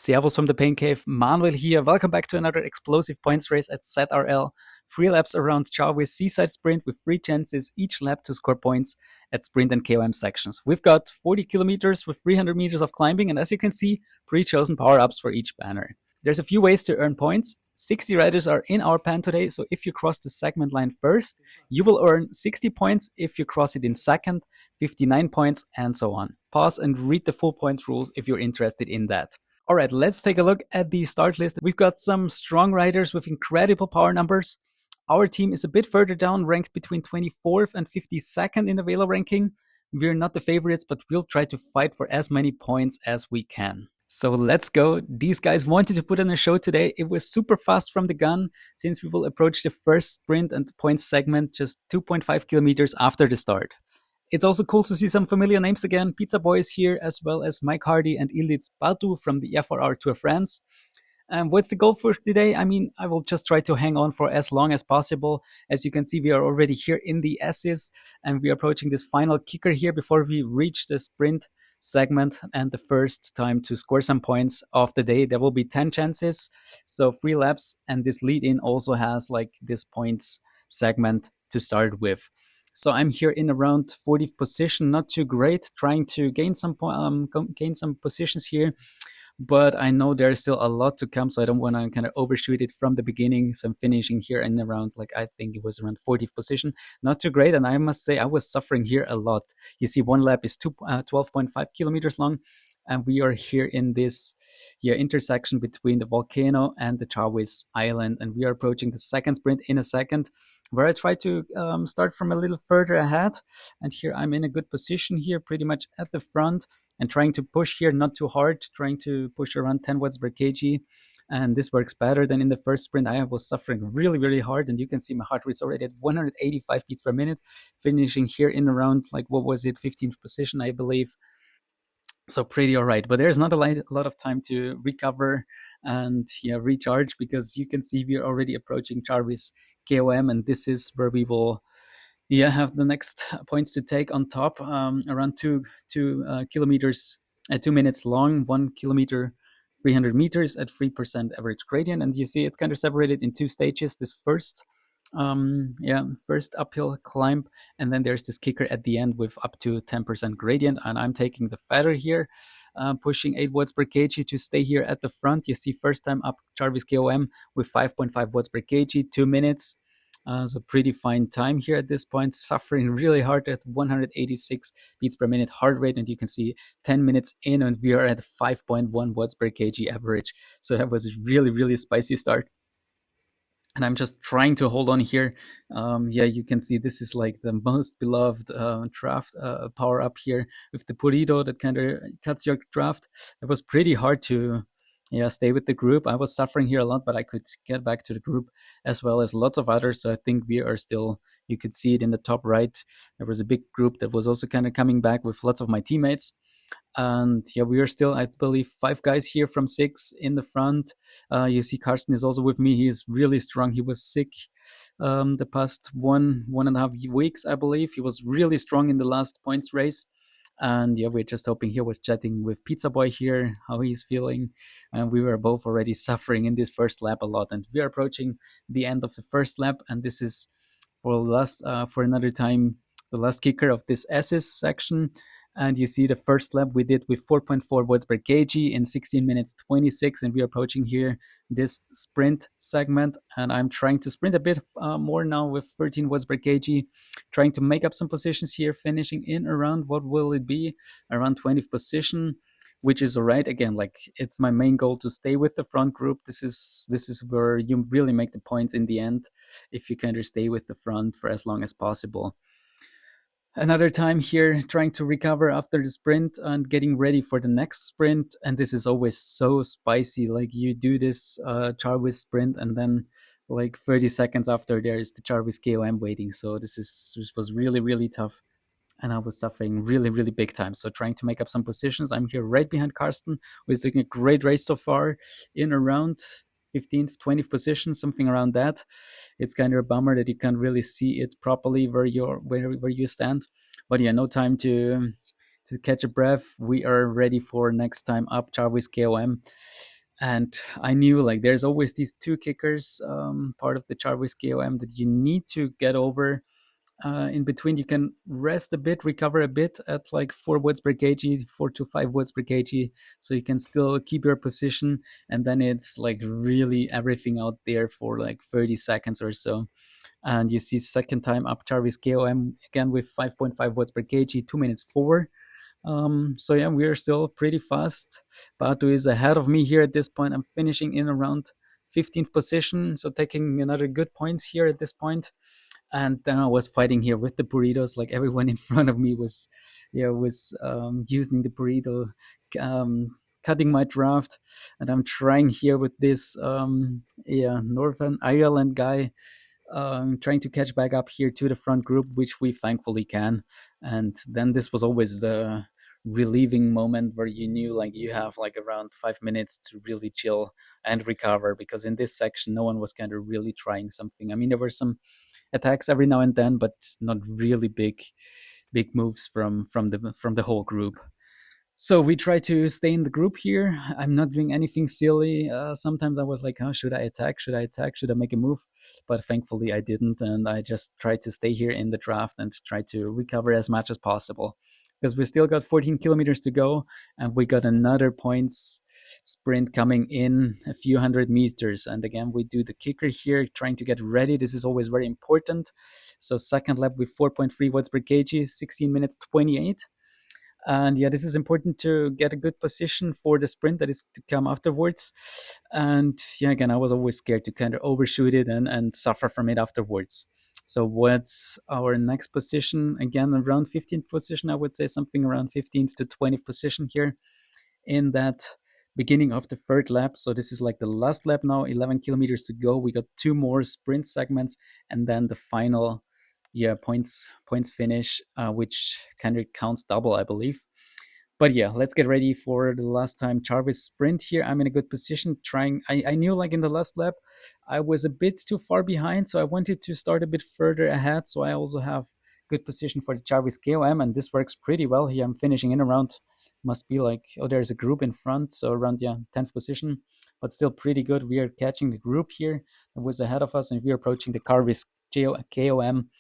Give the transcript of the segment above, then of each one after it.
Servus from the Pain Cave, Manuel here. Welcome back to another explosive points race at ZRL. 3 laps around Jarvis Seaside Sprint with 3 chances each lap to score points at Sprint and KOM sections. We've got 40 kilometers with 300 meters of climbing, and as you can see, pre-chosen power-ups for each banner. There's a few ways to earn points. 60 riders are in our pan today, so if you cross the segment line first, you will earn 60 points. If you cross it in second, 59 points, and so on. Pause and read the full points rules if you're interested in that. All right, let's take a look at the start list. We've got some strong riders with incredible power numbers. Our team is a bit further down, ranked between 24th and 52nd in the Velo ranking. We're not the favorites, but we'll try to fight for as many points as we can. So let's go. These guys wanted to put on a show today. It was super fast from the gun, since we will approach the first sprint and points segment just 2.5 kilometers after the start. It's also cool to see some familiar names again. Pizza Boy is here, as well as Mike Hardy and Ildiz Batu from the FRR Tour France. And what's the goal for today? I mean, I will just try to hang on for as long as possible. As you can see, we are already here in the S's, and we are approaching this final kicker here before we reach the sprint segment and the first time to score some points of the day. There will be 10 chances, so 3 laps, and this lead-in also has like this points segment to start with. So I'm here in around 40th position, not too great, trying to gain some positions here, but I know there's still a lot to come, so I don't want to kind of overshoot it from the beginning. So I'm finishing here in around, like, I think it was around 40th position, not too great, and I must say I was suffering here a lot. You see, one lap is 12.5 kilometers long, and we are here in this intersection between the volcano and the Jarvis Island, and we are approaching the second sprint in a second, where I try to start from a little further ahead. And here I'm in a good position here, pretty much at the front, and trying to push here, not too hard, trying to push around 10 watts per kg. And this works better than in the first sprint. I was suffering really, really hard, and you can see my heart rate's already at 185 beats per minute, finishing here in around, like, what was it, 15th position, I believe. So pretty all right, but there's not a lot of time to recover and recharge, because you can see we're already approaching Jarvis KOM, and this is where we will have the next points to take on top. Around 2 kilometers at 2 minutes long, 1 kilometer 300 meters at 3% average gradient, and you see it's kind of separated in 2 stages. This first uphill climb, and then there's this kicker at the end with up to 10% gradient, and I'm taking the fatter here, pushing 8 watts per kg to stay here at the front. You see, first time up Jarvis KOM with 5.5 watts per kg, 2 minutes. So pretty fine time here at this point, suffering really hard at 186 beats per minute heart rate, and you can see 10 minutes in and we are at 5.1 watts per kg average. So that was a really, really spicy start. And I'm just trying to hold on here. You can see this is like the most beloved draft power up here with the Purido that kind of cuts your draft. It was pretty hard to stay with the group. I was suffering here a lot, but I could get back to the group as well as lots of others. So I think we are still, you could see it in the top right. There was a big group that was also kind of coming back with lots of my teammates. And we are still, I believe, 5 guys here from 6 in the front. You see Karsten is also with me. He is really strong. He was sick the past one and a half weeks, I believe. He was really strong in the last points race. And we're just hoping. He was chatting with Pizza Boy here, how he's feeling. And we were both already suffering in this first lap a lot. And we are approaching the end of the first lap. And this is for another time, the last kicker of this SS section. And you see the first lap we did with 4.4 watts per kg in 16 minutes 26, and we're approaching here this sprint segment, and I'm trying to sprint a bit more now with 13 watts per kg, trying to make up some positions here, finishing in around, what will it be, around 20th position, which is all right. Again, like, it's my main goal to stay with the front group. This is where you really make the points in the end, if you kind of stay with the front for as long as possible. Another time here, trying to recover after the sprint and getting ready for the next sprint. And this is always so spicy. Like, you do this Jarvis sprint, and then like 30 seconds after there is the Jarvis KOM waiting. So this was really, really tough. And I was suffering really, really big time. So trying to make up some positions. I'm here right behind Karsten, who is doing a great race so far, in around 15th, 20th position, something around that. It's kind of a bummer that you can't really see it properly where you stand. But no time to catch a breath. We are ready for next time up Jarvis KOM. And I knew like there's always these two kickers, part of the Jarvis KOM, that you need to get over. In between, you can rest a bit, recover a bit at like 4 watts per kg, 4 to 5 watts per kg, so you can still keep your position. And then it's like really everything out there for like 30 seconds or so. And you see second time up Jarvis KOM again with 5.5 watts per kg, 2 minutes 4. So yeah, we are still pretty fast. Batu is ahead of me here at this point. I'm finishing in around 15th position, so taking another good points here at this point. And then I was fighting here with the burritos. Like everyone in front of me was, using the burrito, cutting my draft, and I'm trying here with this, Northern Ireland guy, trying to catch back up here to the front group, which we thankfully can. And then this was always the relieving moment where you knew like you have like around 5 minutes to really chill and recover, because in this section no one was kind of really trying something. I mean, there were some attacks every now and then, but not really big moves from the whole group. So we try to stay in the group here. I'm not doing anything silly. Sometimes I was like, oh, should I attack? Should I attack? Should I make a move? But thankfully I didn't. And I just tried to stay here in the draft and try to recover as much as possible. Because we still got 14 kilometers to go. And we got another points sprint coming in a few hundred meters. And again, we do the kicker here, trying to get ready. This is always very important. So second lap with 4.3 watts per kg, 16 minutes 28. And yeah, this is important to get a good position for the sprint that is to come afterwards. And yeah, again, I was always scared to kind of overshoot it and suffer from it afterwards. So what's our next position? Again, around 15th position, I would say something around 15th to 20th position here in that beginning of the third lap. So this is like the last lap now, 11 kilometers to go. We got 2 more sprint segments and then the final points finish, which kind of counts double, I believe. But yeah, let's get ready for the last time Jarvis sprint here. I'm in a good position trying. I knew like in the last lap, I was a bit too far behind. So I wanted to start a bit further ahead. So I also have good position for the Jarvis KOM. And this works pretty well here. I'm finishing in around, must be like, oh, there's a group in front. So around, 10th position, but still pretty good. We are catching the group here that was ahead of us. And we're approaching the Jarvis KOM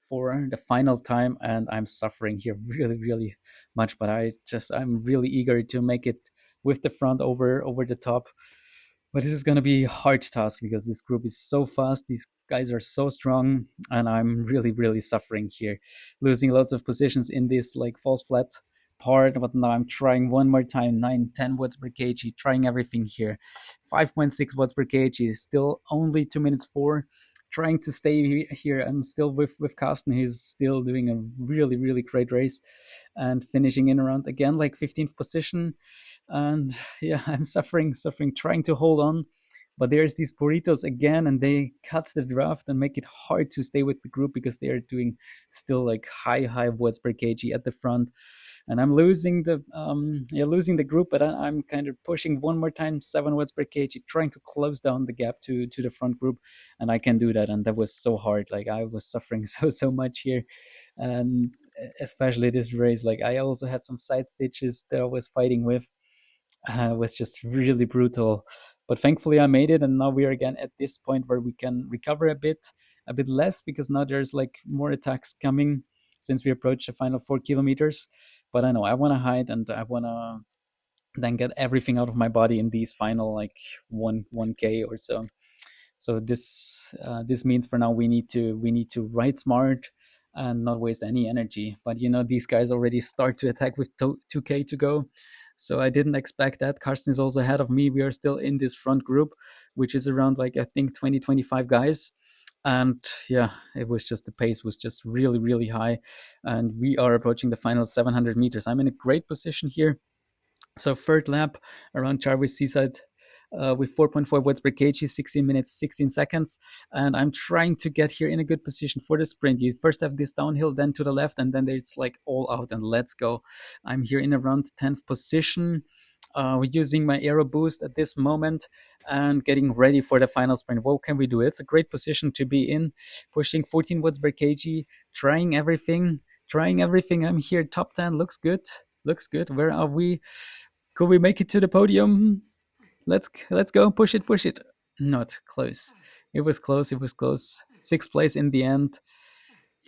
for the final time, and I'm suffering here really much, but I'm really eager to make it with the front over the top. But this is going to be a hard task because this group is so fast, these guys are so strong, and I'm really suffering here, losing lots of positions in this like false flat part. But now I'm trying one more time, 9-10 watts per kg, trying everything here. 5.6 watts per kg, still only 2 minutes 4, trying to stay here. I'm still with Carsten. He's still doing a really great race and finishing in around again like 15th position. And yeah, I'm suffering, trying to hold on. But there's these burritos again, and they cut the draft and make it hard to stay with the group because they are doing still like high watts per kg at the front. And I'm losing the group, but I'm kind of pushing one more time, 7 watts per kg, trying to close down the gap to the front group, and I can do that. And that was so hard. Like I was suffering so much here, and especially this race. Like I also had some side stitches that I was fighting with. It was just really brutal, but thankfully I made it, and now we are again at this point where we can recover a bit less, because now there's like more attacks coming since we approach the final 4 kilometers. But I know I want to hide, and I want to then get everything out of my body in these final like 1k or so. So this means for now we need to ride smart and not waste any energy. But these guys already start to attack with 2k to go. So I didn't expect that. Carsten is also ahead of me. We are still in this front group, which is around like I think 20-25 guys. And yeah, it was just, the pace was just really high. And we are approaching the final 700 meters. I'm in a great position here. So third lap around Jarvis Seaside, with 4.4 watts per kg, 16 minutes, 16 seconds. And I'm trying to get here in a good position for the sprint. You first have this downhill, then to the left, and then it's like all out and let's go. I'm here in around 10th position. Using my aero boost at this moment and getting ready for the final sprint. What can we do? It's a great position to be in, pushing 14 watts per kg, trying everything. I'm here, top 10, looks good. Where are we? Could we make it to the podium? Let's go, push it. Not close. It was close. It was close. Sixth place in the end.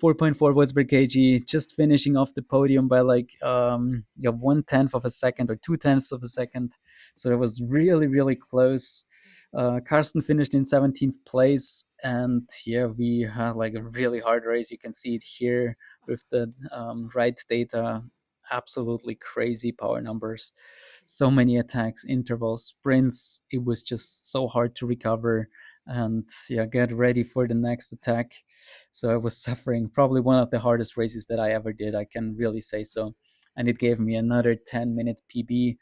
4.4 watts per kg, just finishing off the podium by like 1/10 of a second or 2/10 of a second. So it was really close. Carsten finished in 17th place, and yeah, we had like a really hard race. You can see it here with the right data. Absolutely crazy power numbers. So many attacks, intervals, sprints. It was just so hard to recover and yeah, get ready for the next attack. So I was suffering. Probably one of the hardest races that I ever did. I can really say so. And it gave me another 10-minute PB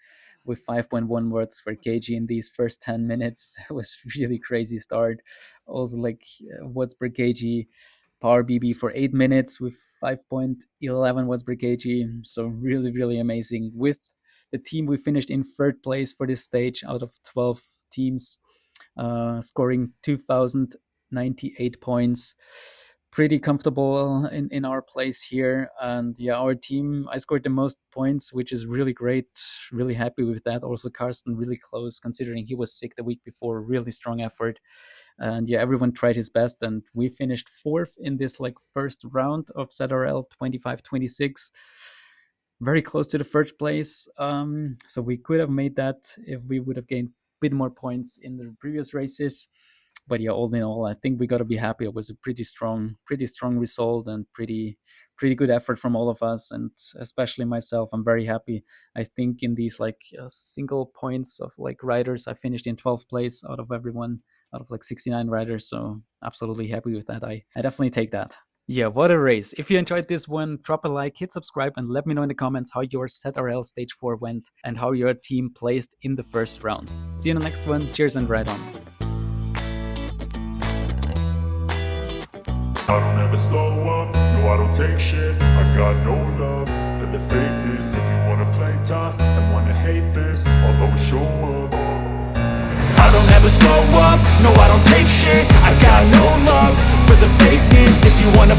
with 5.1 watts per kg in these first 10 minutes. It was really crazy start. Also like watts per kg power BB for 8 minutes with 5.11 watts per kg. So really amazing. With the team, we finished in third place for this stage out of 12 teams, scoring 2,098 points. Pretty comfortable in our place here. And yeah, our team, I scored the most points, which is really great. Really happy with that. Also, Carsten really close considering he was sick the week before. Really strong effort. And yeah, everyone tried his best. And we finished fourth in this like first round of ZRL 25-26. Very close to the first place. So we could have made that if we would have gained a bit more points in the previous races. But yeah, all in all, I think we got to be happy. It was a pretty strong result and pretty good effort from all of us, and especially myself. I'm very happy. I think in these like single points of like riders, I finished in 12th place out of everyone, out of like 69 riders. So absolutely happy with that. I definitely take that. Yeah, what a race. If you enjoyed this one, drop a like, hit subscribe, and let me know in the comments how your ZRL Stage 4 went and how your team placed in the first round. See you in the next one. Cheers and ride on. I don't ever slow up, no I don't take shit. I got no love for the fakeness. If you wanna play tough and wanna hate this, I'll always show up. I don't ever slow up, no I don't take shit. I got no love for the fakeness. If you wanna